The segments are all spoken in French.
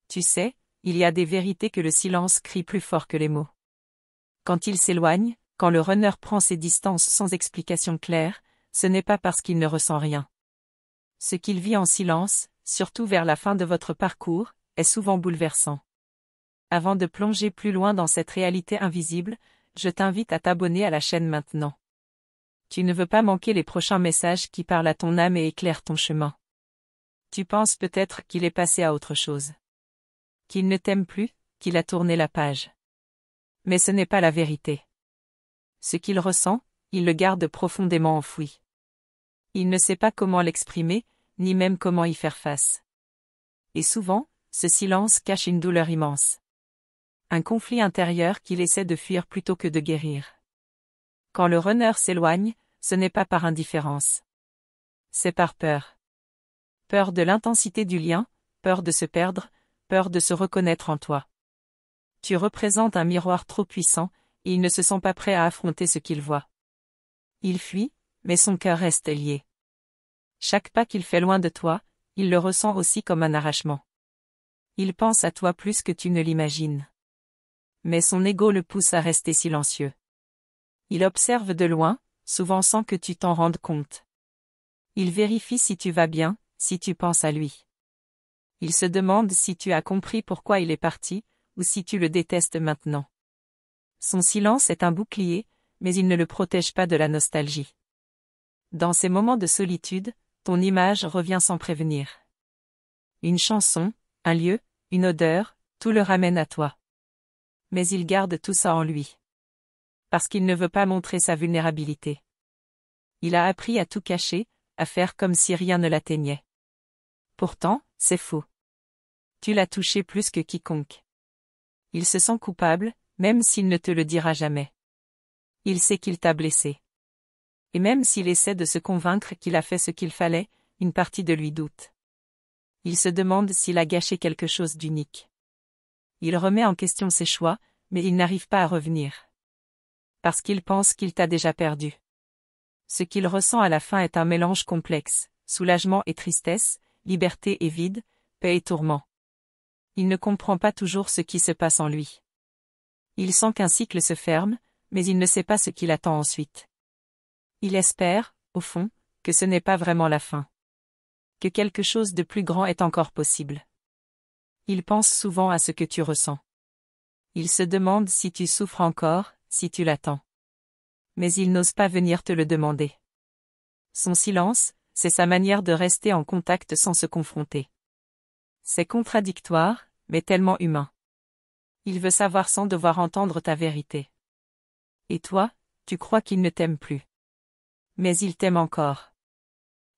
Tu sais, il y a des vérités que le silence crie plus fort que les mots. Quand il s'éloigne, quand le runner prend ses distances sans explication claire, ce n'est pas parce qu'il ne ressent rien. Ce qu'il vit en silence, surtout vers la fin de votre parcours, est souvent bouleversant. Avant de plonger plus loin dans cette réalité invisible, je t'invite à t'abonner à la chaîne maintenant. Tu ne veux pas manquer les prochains messages qui parlent à ton âme et éclairent ton chemin. Tu penses peut-être qu'il est passé à autre chose. Qu'il ne t'aime plus, qu'il a tourné la page. Mais ce n'est pas la vérité. Ce qu'il ressent, il le garde profondément enfoui. Il ne sait pas comment l'exprimer, ni même comment y faire face. Et souvent, ce silence cache une douleur immense. Un conflit intérieur qu'il essaie de fuir plutôt que de guérir. Quand le runner s'éloigne, ce n'est pas par indifférence. C'est par peur. Peur de l'intensité du lien, peur de se perdre, peur de se reconnaître en toi. Tu représentes un miroir trop puissant, et il ne se sent pas prêt à affronter ce qu'il voit. Il fuit, mais son cœur reste lié. Chaque pas qu'il fait loin de toi, il le ressent aussi comme un arrachement. Il pense à toi plus que tu ne l'imagines. Mais son ego le pousse à rester silencieux. Il observe de loin, souvent sans que tu t'en rendes compte. Il vérifie si tu vas bien, si tu penses à lui. Il se demande si tu as compris pourquoi il est parti, ou si tu le détestes maintenant. Son silence est un bouclier, mais il ne le protège pas de la nostalgie. Dans ces moments de solitude, ton image revient sans prévenir. Une chanson, un lieu, une odeur, tout le ramène à toi. Mais il garde tout ça en lui. Parce qu'il ne veut pas montrer sa vulnérabilité. Il a appris à tout cacher, à faire comme si rien ne l'atteignait. Pourtant, c'est faux. Tu l'as touché plus que quiconque. Il se sent coupable, même s'il ne te le dira jamais. Il sait qu'il t'a blessé. Et même s'il essaie de se convaincre qu'il a fait ce qu'il fallait, une partie de lui doute. Il se demande s'il a gâché quelque chose d'unique. Il remet en question ses choix, mais il n'arrive pas à revenir. Parce qu'il pense qu'il t'a déjà perdu. Ce qu'il ressent à la fin est un mélange complexe, soulagement et tristesse, liberté et vide, paix et tourment. Il ne comprend pas toujours ce qui se passe en lui. Il sent qu'un cycle se ferme, mais il ne sait pas ce qu'il attend ensuite. Il espère, au fond, que ce n'est pas vraiment la fin. Que quelque chose de plus grand est encore possible. Il pense souvent à ce que tu ressens. Il se demande si tu souffres encore, si tu l'attends. Mais il n'ose pas venir te le demander. Son silence, c'est sa manière de rester en contact sans se confronter. C'est contradictoire, mais tellement humain. Il veut savoir sans devoir entendre ta vérité. Et toi, tu crois qu'il ne t'aime plus. Mais il t'aime encore.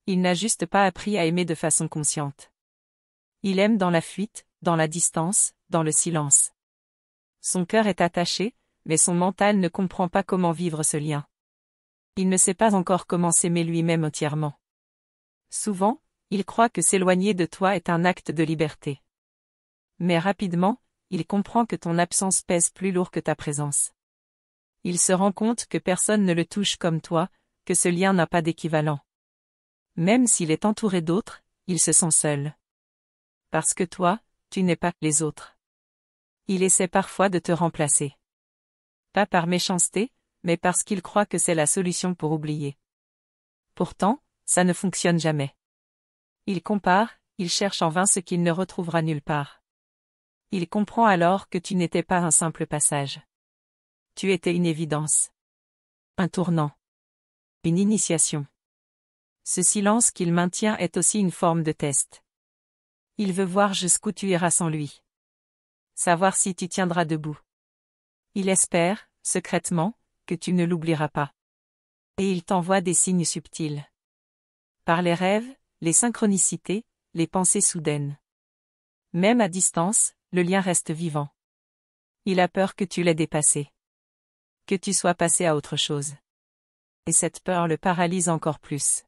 Il n'a juste pas appris à aimer de façon consciente. Il aime dans la fuite, dans la distance, dans le silence. Son cœur est attaché, mais son mental ne comprend pas comment vivre ce lien. Il ne sait pas encore comment s'aimer lui-même entièrement. Souvent, il croit que s'éloigner de toi est un acte de liberté. Mais rapidement, il comprend que ton absence pèse plus lourd que ta présence. Il se rend compte que personne ne le touche comme toi, que ce lien n'a pas d'équivalent. Même s'il est entouré d'autres, il se sent seul. Parce que toi, tu n'es pas les autres. Il essaie parfois de te remplacer. Pas par méchanceté, mais parce qu'il croit que c'est la solution pour oublier. Pourtant, ça ne fonctionne jamais. Il compare, il cherche en vain ce qu'il ne retrouvera nulle part. Il comprend alors que tu n'étais pas un simple passage. Tu étais une évidence. Un tournant. Une initiation. Ce silence qu'il maintient est aussi une forme de test. Il veut voir jusqu'où tu iras sans lui. Savoir si tu tiendras debout. Il espère, secrètement, que tu ne l'oublieras pas. Et il t'envoie des signes subtils. Par les rêves, les synchronicités, les pensées soudaines. Même à distance, le lien reste vivant. Il a peur que tu l'aies dépassé. Que tu sois passé à autre chose. Et cette peur le paralyse encore plus.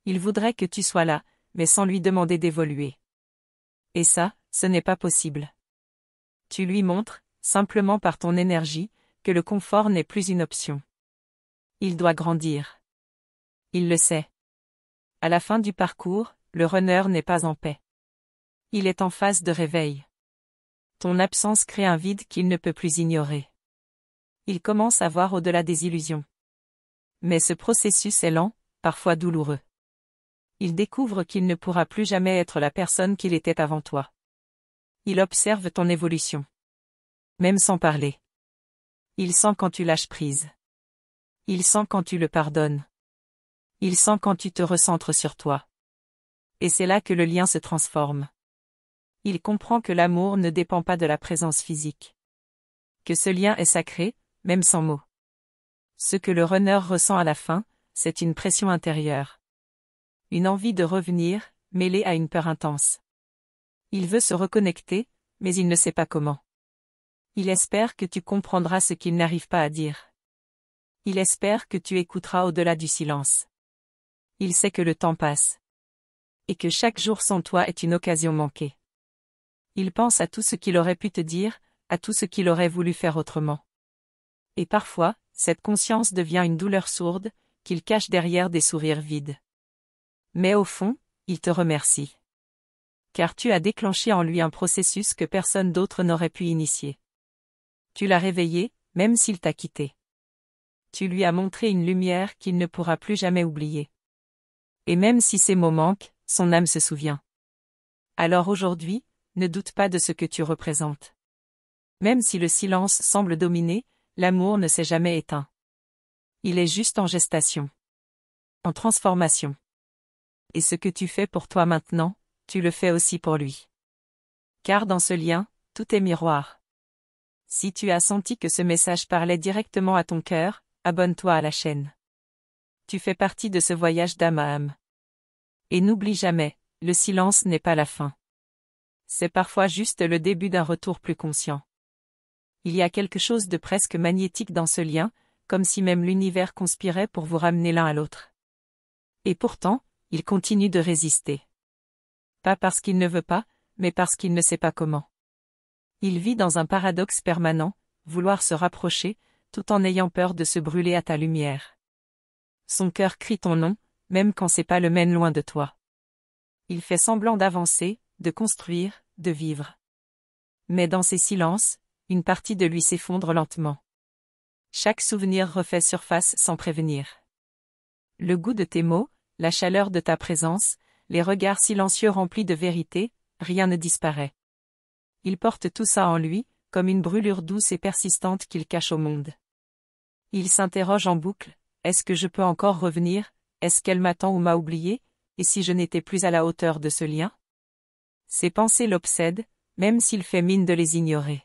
Il voudrait que tu sois là, mais sans lui demander d'évoluer. Et ça, ce n'est pas possible. Tu lui montres, simplement par ton énergie, que le confort n'est plus une option. Il doit grandir. Il le sait. À la fin du parcours, le runner n'est pas en paix. Il est en phase de réveil. Ton absence crée un vide qu'il ne peut plus ignorer. Il commence à voir au-delà des illusions. Mais ce processus est lent, parfois douloureux. Il découvre qu'il ne pourra plus jamais être la personne qu'il était avant toi. Il observe ton évolution. Même sans parler. Il sent quand tu lâches prise. Il sent quand tu le pardonnes. Il sent quand tu te recentres sur toi. Et c'est là que le lien se transforme. Il comprend que l'amour ne dépend pas de la présence physique. Que ce lien est sacré, même sans mots. Ce que le runner ressent à la fin, c'est une pression intérieure. Une envie de revenir, mêlée à une peur intense. Il veut se reconnecter, mais il ne sait pas comment. Il espère que tu comprendras ce qu'il n'arrive pas à dire. Il espère que tu écouteras au-delà du silence. Il sait que le temps passe. Et que chaque jour sans toi est une occasion manquée. Il pense à tout ce qu'il aurait pu te dire, à tout ce qu'il aurait voulu faire autrement. Et parfois, cette conscience devient une douleur sourde, qu'il cache derrière des sourires vides. Mais au fond, il te remercie. Car tu as déclenché en lui un processus que personne d'autre n'aurait pu initier. Tu l'as réveillé, même s'il t'a quitté. Tu lui as montré une lumière qu'il ne pourra plus jamais oublier. Et même si ces mots manquent, son âme se souvient. Alors aujourd'hui, ne doute pas de ce que tu représentes. Même si le silence semble dominer, l'amour ne s'est jamais éteint. Il est juste en gestation. En transformation. Et ce que tu fais pour toi maintenant, tu le fais aussi pour lui. Car dans ce lien, tout est miroir. Si tu as senti que ce message parlait directement à ton cœur, abonne-toi à la chaîne. Tu fais partie de ce voyage d'âme à âme. Et n'oublie jamais, le silence n'est pas la fin. C'est parfois juste le début d'un retour plus conscient. Il y a quelque chose de presque magnétique dans ce lien, comme si même l'univers conspirait pour vous ramener l'un à l'autre. Et pourtant, il continue de résister. Pas parce qu'il ne veut pas, mais parce qu'il ne sait pas comment. Il vit dans un paradoxe permanent, vouloir se rapprocher, tout en ayant peur de se brûler à ta lumière. Son cœur crie ton nom, même quand ses pas le mènent loin de toi. Il fait semblant d'avancer, de construire, de vivre. Mais dans ces silences, une partie de lui s'effondre lentement. Chaque souvenir refait surface sans prévenir. Le goût de tes mots, la chaleur de ta présence, les regards silencieux remplis de vérité, rien ne disparaît. Il porte tout ça en lui, comme une brûlure douce et persistante qu'il cache au monde. Il s'interroge en boucle, est-ce que je peux encore revenir, est-ce qu'elle m'attend ou m'a oublié, et si je n'étais plus à la hauteur de ce lien? Ses pensées l'obsèdent, même s'il fait mine de les ignorer.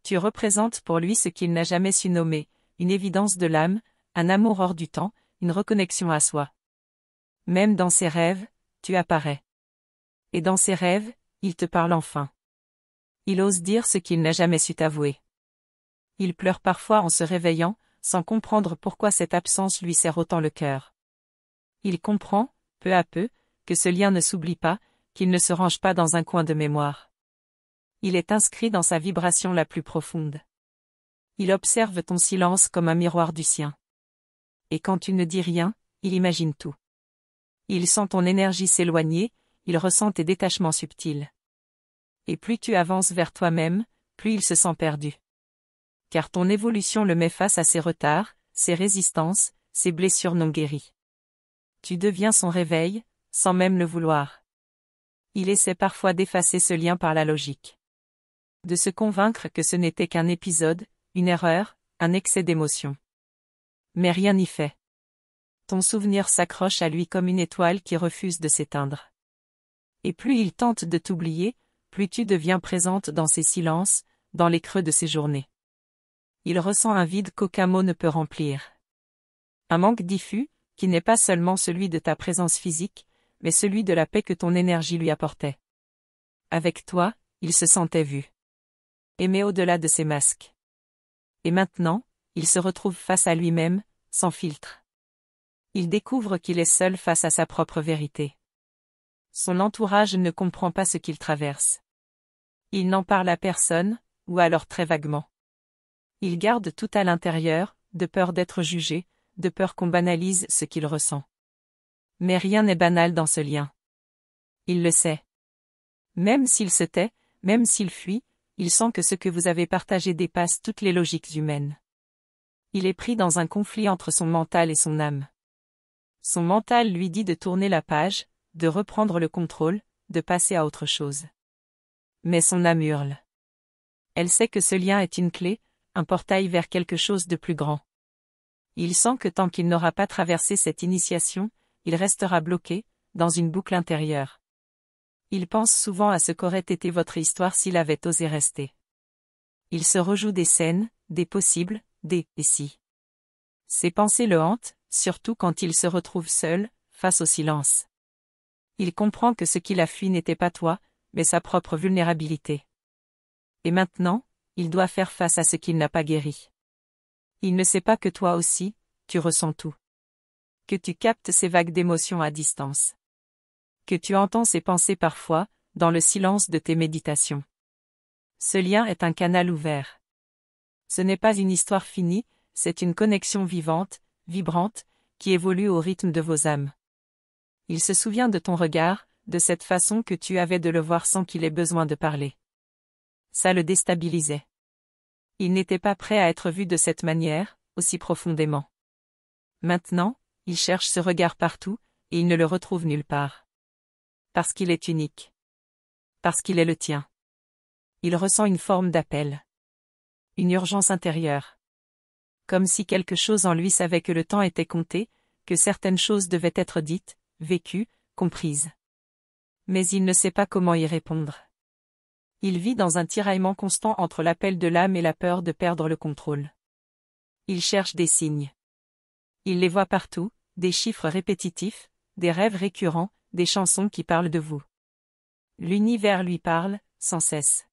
Tu représentes pour lui ce qu'il n'a jamais su nommer, une évidence de l'âme, un amour hors du temps, une reconnexion à soi. Même dans ses rêves, tu apparais. Et dans ses rêves, il te parle enfin. Il ose dire ce qu'il n'a jamais su t'avouer. Il pleure parfois en se réveillant, sans comprendre pourquoi cette absence lui serre autant le cœur. Il comprend, peu à peu, que ce lien ne s'oublie pas, qu'il ne se range pas dans un coin de mémoire. Il est inscrit dans sa vibration la plus profonde. Il observe ton silence comme un miroir du sien. Et quand tu ne dis rien, il imagine tout. Il sent ton énergie s'éloigner, il ressent tes détachements subtils. Et plus tu avances vers toi-même, plus il se sent perdu. Car ton évolution le met face à ses retards, ses résistances, ses blessures non guéries. Tu deviens son réveil, sans même le vouloir. Il essaie parfois d'effacer ce lien par la logique. De se convaincre que ce n'était qu'un épisode, une erreur, un excès d'émotion. Mais rien n'y fait. Ton souvenir s'accroche à lui comme une étoile qui refuse de s'éteindre. Et plus il tente de t'oublier, plus tu deviens présente dans ses silences, dans les creux de ses journées. Il ressent un vide qu'aucun mot ne peut remplir. Un manque diffus, qui n'est pas seulement celui de ta présence physique, mais celui de la paix que ton énergie lui apportait. Avec toi, il se sentait vu. Aimé au-delà de ses masques. Et maintenant, il se retrouve face à lui-même, sans filtre. Il découvre qu'il est seul face à sa propre vérité. Son entourage ne comprend pas ce qu'il traverse. Il n'en parle à personne, ou alors très vaguement. Il garde tout à l'intérieur, de peur d'être jugé, de peur qu'on banalise ce qu'il ressent. Mais rien n'est banal dans ce lien. Il le sait. Même s'il se tait, même s'il fuit, il sent que ce que vous avez partagé dépasse toutes les logiques humaines. Il est pris dans un conflit entre son mental et son âme. Son mental lui dit de tourner la page, de reprendre le contrôle, de passer à autre chose. Mais son âme hurle. Elle sait que ce lien est une clé, un portail vers quelque chose de plus grand. Il sent que tant qu'il n'aura pas traversé cette initiation, il restera bloqué, dans une boucle intérieure. Il pense souvent à ce qu'aurait été votre histoire s'il avait osé rester. Il se rejoue des scènes, des possibles, des « et si ». Ses pensées le hantent, surtout quand il se retrouve seul, face au silence. Il comprend que ce qu'il a fui n'était pas toi, mais sa propre vulnérabilité. Et maintenant, il doit faire face à ce qu'il n'a pas guéri. Il ne sait pas que toi aussi, tu ressens tout. Que tu captes ces vagues d'émotions à distance. Que tu entends ses pensées parfois, dans le silence de tes méditations. Ce lien est un canal ouvert. Ce n'est pas une histoire finie, c'est une connexion vivante, vibrante, qui évolue au rythme de vos âmes. Il se souvient de ton regard, de cette façon que tu avais de le voir sans qu'il ait besoin de parler. Ça le déstabilisait. Il n'était pas prêt à être vu de cette manière, aussi profondément. Maintenant, il cherche ce regard partout, et il ne le retrouve nulle part. Parce qu'il est unique. Parce qu'il est le tien. Il ressent une forme d'appel. Une urgence intérieure. Comme si quelque chose en lui savait que le temps était compté, que certaines choses devaient être dites, vécues, comprises. Mais il ne sait pas comment y répondre. Il vit dans un tiraillement constant entre l'appel de l'âme et la peur de perdre le contrôle. Il cherche des signes. Il les voit partout, des chiffres répétitifs, des rêves récurrents, des chansons qui parlent de vous. L'univers lui parle, sans cesse.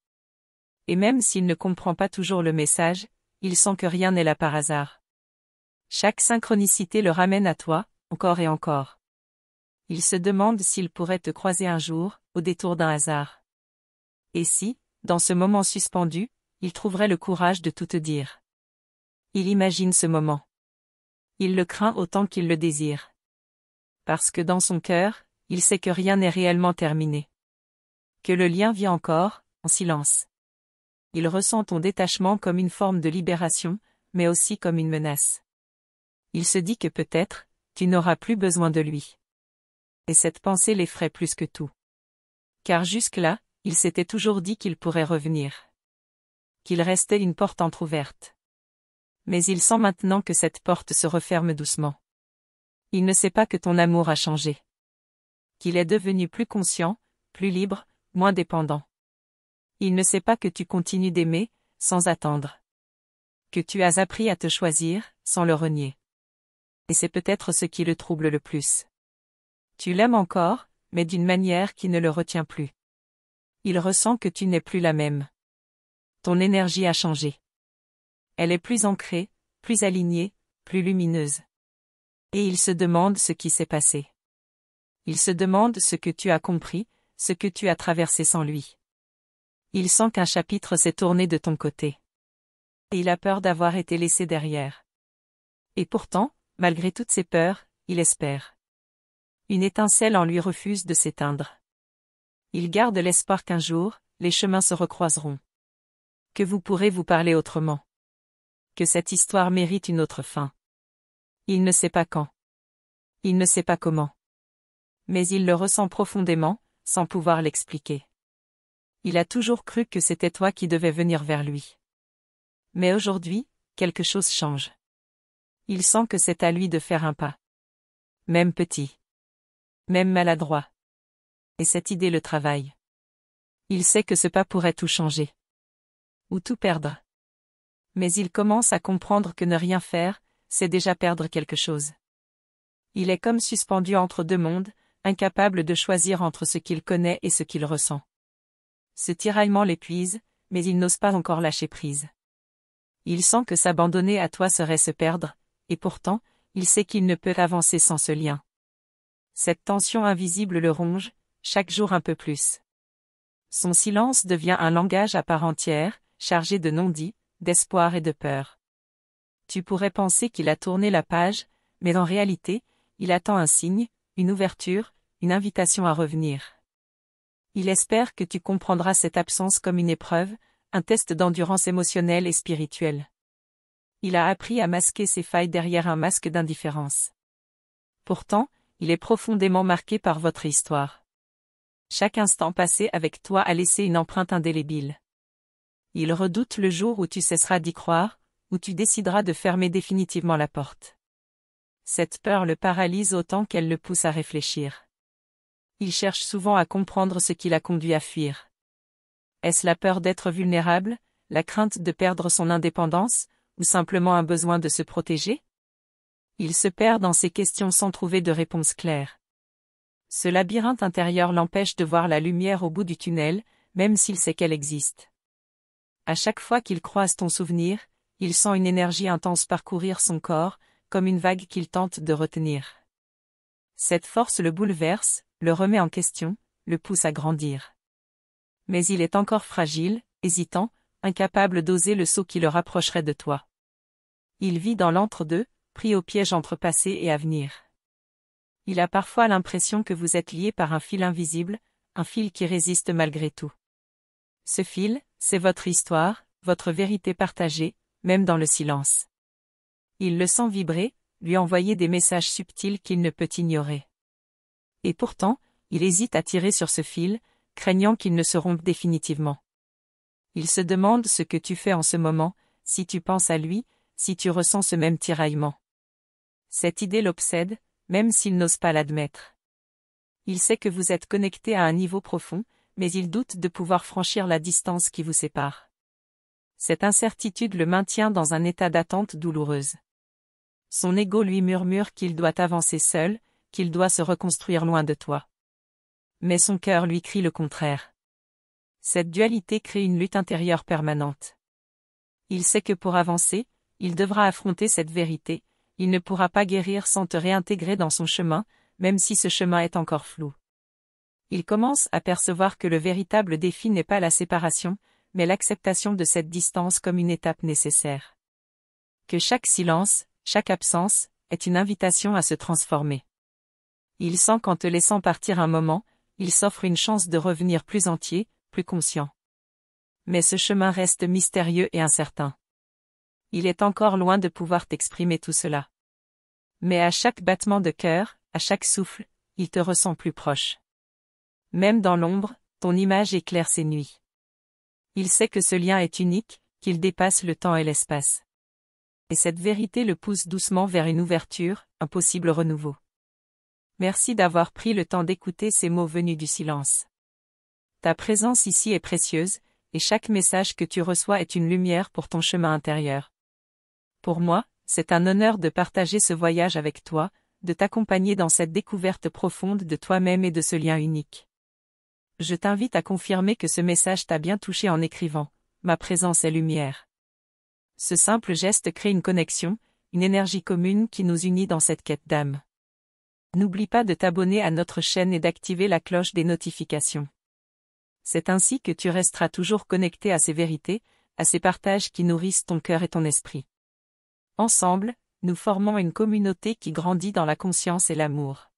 Et même s'il ne comprend pas toujours le message, il sent que rien n'est là par hasard. Chaque synchronicité le ramène à toi, encore et encore. Il se demande s'il pourrait te croiser un jour, au détour d'un hasard. Et si, dans ce moment suspendu, il trouverait le courage de tout te dire. Il imagine ce moment. Il le craint autant qu'il le désire. Parce que dans son cœur, il sait que rien n'est réellement terminé. Que le lien vit encore, en silence. Il ressent ton détachement comme une forme de libération, mais aussi comme une menace. Il se dit que peut-être, tu n'auras plus besoin de lui. Et cette pensée l'effraie plus que tout. Car jusque-là, il s'était toujours dit qu'il pourrait revenir. Qu'il restait une porte entr'ouverte. Mais il sent maintenant que cette porte se referme doucement. Il ne sait pas que ton amour a changé. Qu'il est devenu plus conscient, plus libre, moins dépendant. Il ne sait pas que tu continues d'aimer, sans attendre. Que tu as appris à te choisir, sans le renier. Et c'est peut-être ce qui le trouble le plus. Tu l'aimes encore, mais d'une manière qui ne le retient plus. Il ressent que tu n'es plus la même. Ton énergie a changé. Elle est plus ancrée, plus alignée, plus lumineuse. Et il se demande ce qui s'est passé. Il se demande ce que tu as compris, ce que tu as traversé sans lui. Il sent qu'un chapitre s'est tourné de ton côté. Et il a peur d'avoir été laissé derrière. Et pourtant, malgré toutes ses peurs, il espère. Une étincelle en lui refuse de s'éteindre. Il garde l'espoir qu'un jour, les chemins se recroiseront. Que vous pourrez vous parler autrement. Que cette histoire mérite une autre fin. Il ne sait pas quand. Il ne sait pas comment. Mais il le ressent profondément, sans pouvoir l'expliquer. Il a toujours cru que c'était toi qui devais venir vers lui. Mais aujourd'hui, quelque chose change. Il sent que c'est à lui de faire un pas. Même petit. Même maladroit. Et cette idée le travaille. Il sait que ce pas pourrait tout changer. Ou tout perdre. Mais il commence à comprendre que ne rien faire, c'est déjà perdre quelque chose. Il est comme suspendu entre deux mondes, incapable de choisir entre ce qu'il connaît et ce qu'il ressent. Ce tiraillement l'épuise, mais il n'ose pas encore lâcher prise. Il sent que s'abandonner à toi serait se perdre, et pourtant, il sait qu'il ne peut avancer sans ce lien. Cette tension invisible le ronge, chaque jour un peu plus. Son silence devient un langage à part entière, chargé de non-dits, d'espoir et de peur. Tu pourrais penser qu'il a tourné la page, mais en réalité, il attend un signe, une ouverture, une invitation à revenir. Il espère que tu comprendras cette absence comme une épreuve, un test d'endurance émotionnelle et spirituelle. Il a appris à masquer ses failles derrière un masque d'indifférence. Pourtant, il est profondément marqué par votre histoire. Chaque instant passé avec toi a laissé une empreinte indélébile. Il redoute le jour où tu cesseras d'y croire, où tu décideras de fermer définitivement la porte. Cette peur le paralyse autant qu'elle le pousse à réfléchir. Il cherche souvent à comprendre ce qui l'a conduit à fuir. Est-ce la peur d'être vulnérable, la crainte de perdre son indépendance, ou simplement un besoin de se protéger? Il se perd dans ces questions sans trouver de réponse claire. Ce labyrinthe intérieur l'empêche de voir la lumière au bout du tunnel, même s'il sait qu'elle existe. À chaque fois qu'il croise ton souvenir, il sent une énergie intense parcourir son corps, comme une vague qu'il tente de retenir. Cette force le bouleverse, le remet en question, le pousse à grandir. Mais il est encore fragile, hésitant, incapable d'oser le saut qui le rapprocherait de toi. Il vit dans l'entre-deux, pris au piège entre passé et avenir. Il a parfois l'impression que vous êtes liés par un fil invisible, un fil qui résiste malgré tout. Ce fil, c'est votre histoire, votre vérité partagée, même dans le silence. Il le sent vibrer, lui envoyer des messages subtils qu'il ne peut ignorer. Et pourtant, il hésite à tirer sur ce fil, craignant qu'il ne se rompe définitivement. Il se demande ce que tu fais en ce moment, si tu penses à lui, si tu ressens ce même tiraillement. Cette idée l'obsède, même s'il n'ose pas l'admettre. Il sait que vous êtes connectés à un niveau profond, mais il doute de pouvoir franchir la distance qui vous sépare. Cette incertitude le maintient dans un état d'attente douloureuse. Son ego lui murmure qu'il doit avancer seul, qu'il doit se reconstruire loin de toi. Mais son cœur lui crie le contraire. Cette dualité crée une lutte intérieure permanente. Il sait que pour avancer, il devra affronter cette vérité, il ne pourra pas guérir sans te réintégrer dans son chemin, même si ce chemin est encore flou. Il commence à percevoir que le véritable défi n'est pas la séparation, mais l'acceptation de cette distance comme une étape nécessaire. Que chaque silence, chaque absence, est une invitation à se transformer. Il sent qu'en te laissant partir un moment, il s'offre une chance de revenir plus entier, plus conscient. Mais ce chemin reste mystérieux et incertain. Il est encore loin de pouvoir t'exprimer tout cela. Mais à chaque battement de cœur, à chaque souffle, il te ressent plus proche. Même dans l'ombre, ton image éclaire ses nuits. Il sait que ce lien est unique, qu'il dépasse le temps et l'espace. Et cette vérité le pousse doucement vers une ouverture, un possible renouveau. Merci d'avoir pris le temps d'écouter ces mots venus du silence. Ta présence ici est précieuse, et chaque message que tu reçois est une lumière pour ton chemin intérieur. Pour moi, c'est un honneur de partager ce voyage avec toi, de t'accompagner dans cette découverte profonde de toi-même et de ce lien unique. Je t'invite à confirmer que ce message t'a bien touché en écrivant « Ma présence est lumière ». Ce simple geste crée une connexion, une énergie commune qui nous unit dans cette quête d'âme. N'oublie pas de t'abonner à notre chaîne et d'activer la cloche des notifications. C'est ainsi que tu resteras toujours connecté à ces vérités, à ces partages qui nourrissent ton cœur et ton esprit. Ensemble, nous formons une communauté qui grandit dans la conscience et l'amour.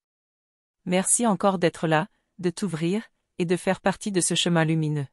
Merci encore d'être là, de t'ouvrir, et de faire partie de ce chemin lumineux.